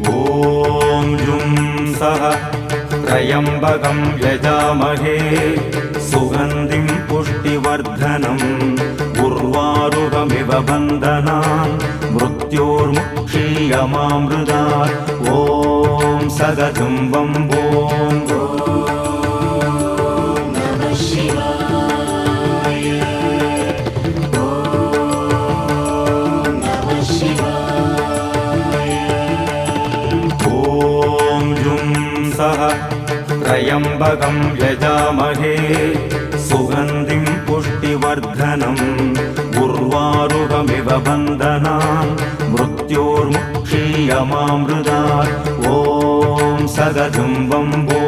ॐ जुं सः त्र्यम्बकं यजामहे सुगन्धिं पुष्टिवर्धनम् उर्वारुकमिव बन्धनान् मृत्योर्मुक्षीयमामृतात् ॐ सदतुं वम्बों त्र्यम्बकं यजामहे सुगन्धिं पुष्टिवर्धनम् उर्वारुकमिव बन्धनान् मृत्योर्मुक्षीयमामृतात् ॐ सदतुं वम्बो